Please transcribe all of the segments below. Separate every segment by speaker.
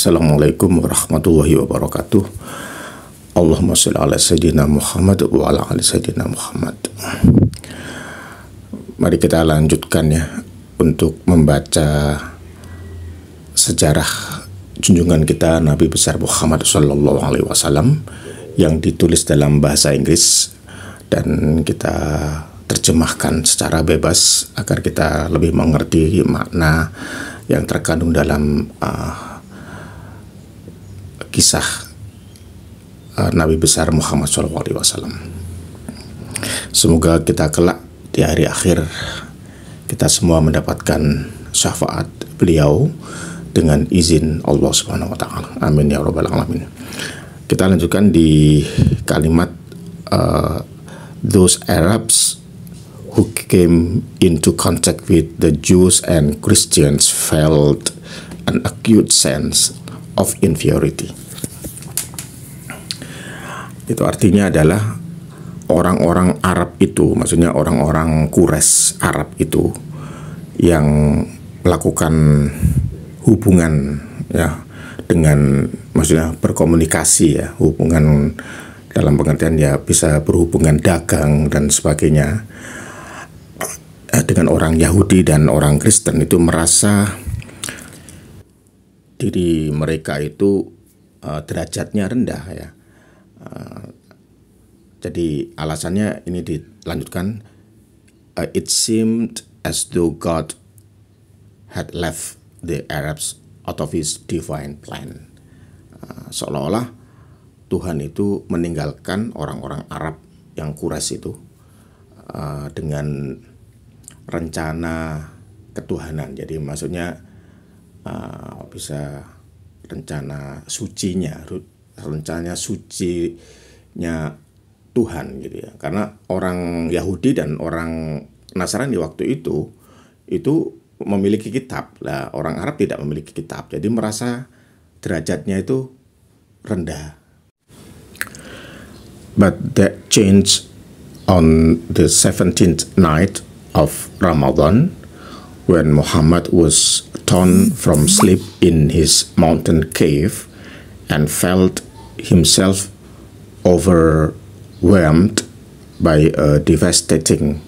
Speaker 1: Assalamualaikum warahmatullahi wabarakatuh. Allahumma sholli ala sayyidina Muhammad wa ala ali sayyidina Muhammad. Mari kita lanjutkan ya untuk membaca sejarah junjungan kita Nabi besar Muhammad sallallahu alaihi wasallam yang ditulis dalam bahasa Inggris dan kita terjemahkan secara bebas agar kita lebih mengerti makna yang terkandung dalam kisah Nabi besar Muhammad SAW. Semoga kita kelak di hari akhir kita semua mendapatkan syafaat beliau dengan izin Allah Subhanahu wa taala. Amin ya rabbal alamin. Kita lanjutkan di kalimat those Arabs who came into contact with the Jews and Christians felt an acute sense of inferiority. Itu artinya adalah orang-orang Arab itu, maksudnya orang-orang Quraisy Arab itu yang melakukan hubungan ya dengan, maksudnya berkomunikasi ya, hubungan dalam pengertian ya bisa berhubungan dagang dan sebagainya dengan orang Yahudi dan orang Kristen, itu merasa diri mereka itu derajatnya rendah ya. Jadi alasannya ini dilanjutkan, it seemed as though God had left the Arabs out of his divine plan. Seolah-olah Tuhan itu meninggalkan orang-orang Arab yang Quraisy itu dengan rencana ketuhanan. Jadi maksudnya bisa rencana sucinya Tuhan gitu ya. Karena orang Yahudi dan orang Nasrani waktu itu memiliki kitab. Lah orang Arab tidak memiliki kitab. Jadi merasa derajatnya itu rendah. But that changed on the 17th night of Ramadan, when Muhammad was torn from sleep in his mountain cave and felt himself overwhelmed by a devastating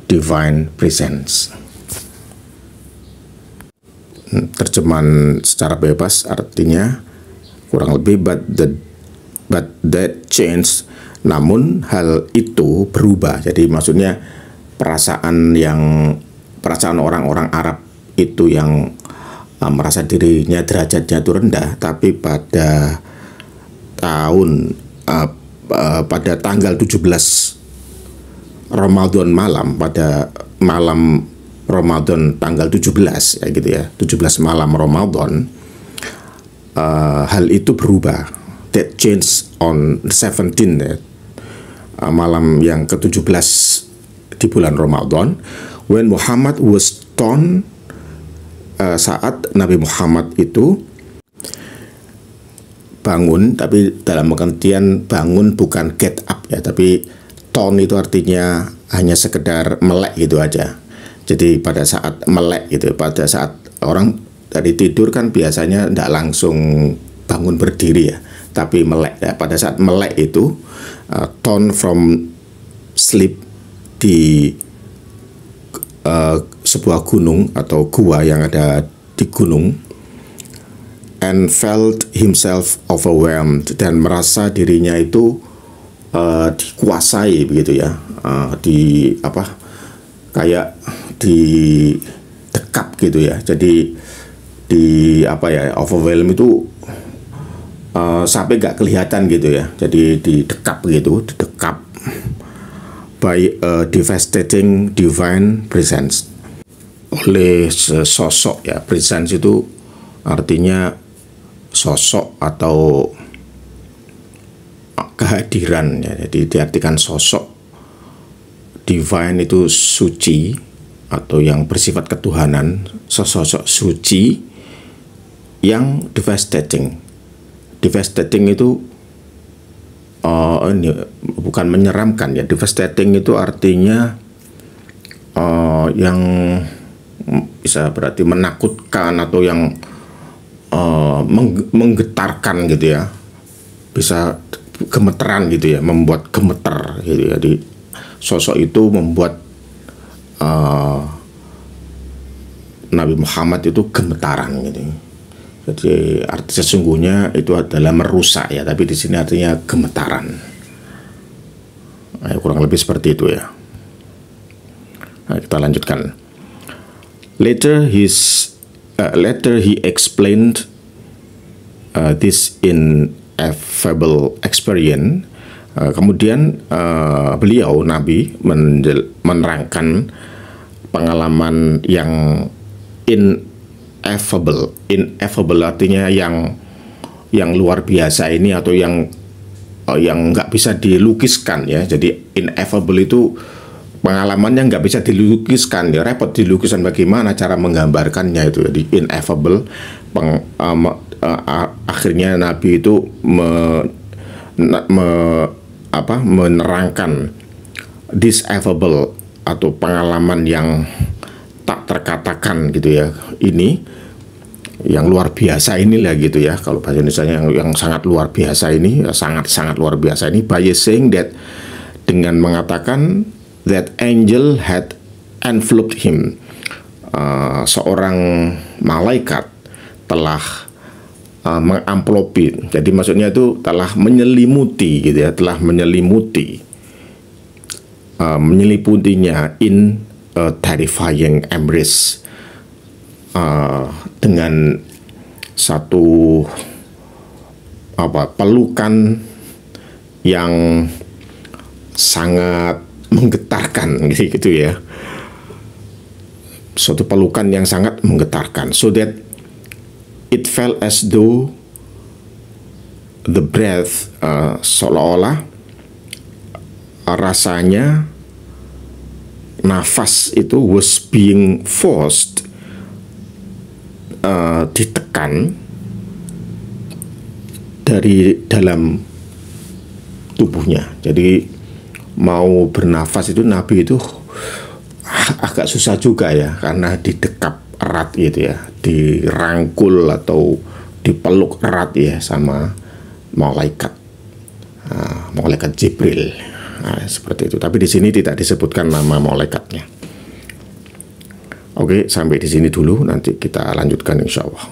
Speaker 1: divine presence. Terjemahan secara bebas artinya kurang lebih but that changed, namun hal itu berubah. Jadi maksudnya perasaan orang-orang Arab itu yang merasa dirinya derajatnya itu rendah, tapi pada tanggal 17 Ramadan malam, pada malam Ramadan tanggal 17 ya gitu ya, 17 malam Ramadan, hal itu berubah. That changed on 17 ya, malam yang ke-17 di bulan Ramadan, when Muhammad was torn, saat Nabi Muhammad itu bangun, tapi dalam pengertian bangun bukan get up ya, tapi torn itu artinya hanya sekedar melek gitu aja. Jadi pada saat melek gitu, pada saat orang dari tidur kan biasanya tidak langsung bangun berdiri ya, tapi melek ya. Pada saat melek itu torn from sleep di sebuah gunung atau gua yang ada di gunung, and felt himself overwhelmed, dan merasa dirinya itu dikuasai begitu ya, kayak didekap gitu ya. Jadi overwhelm itu sampai gak kelihatan gitu ya. Jadi didekap by a devastating divine presence, oleh sosok ya. Presence itu artinya sosok atau kehadiran ya. Jadi diartikan sosok, divine itu suci atau yang bersifat ketuhanan, sosok suci yang devastating. Devastating itu ini bukan menyeramkan ya. Devastating itu artinya yang bisa berarti menakutkan atau yang menggetarkan gitu ya, bisa gemeteran gitu ya, membuat gemeter gitu ya. Di sosok itu membuat Nabi Muhammad itu gemetaran gitu. Jadi arti sesungguhnya itu adalah merusak ya, tapi di sini artinya gemetaran. Nah, kurang lebih seperti itu ya. Nah, kita lanjutkan. Later he explained this ineffable experience. Kemudian beliau Nabi menerangkan pengalaman yang ineffable artinya yang luar biasa ini, atau yang nggak bisa dilukiskan ya. Jadi ineffable itu pengalaman yang nggak bisa dilukiskan ya, repot dilukiskan, bagaimana cara menggambarkannya itu. Jadi ineffable, akhirnya Nabi itu menerangkan diseffable atau pengalaman yang tak terkatakan gitu ya, ini yang luar biasa inilah gitu ya, kalau bahasa Indonesia yang sangat luar biasa ini, sangat luar biasa ini, by saying that, dengan mengatakan that angel had enveloped him, seorang malaikat telah mengamplopi, jadi maksudnya itu telah menyelimuti gitu ya, telah menyeliputinya in a terrifying embrace, dengan satu pelukan yang sangat menggetarkan gitu ya, suatu pelukan yang sangat menggetarkan, so that it felt as though the breath, seolah-olah rasanya nafas itu was being forced, ditekan dari dalam tubuhnya. Jadi mau bernafas itu Nabi itu agak susah juga ya, karena didekap erat gitu ya, dirangkul atau dipeluk erat ya sama malaikat, malaikat Jibril. Nah, seperti itu. Tapi di sini tidak disebutkan nama malaikatnya. Oke, sampai di sini dulu. Nanti kita lanjutkan insya Allah.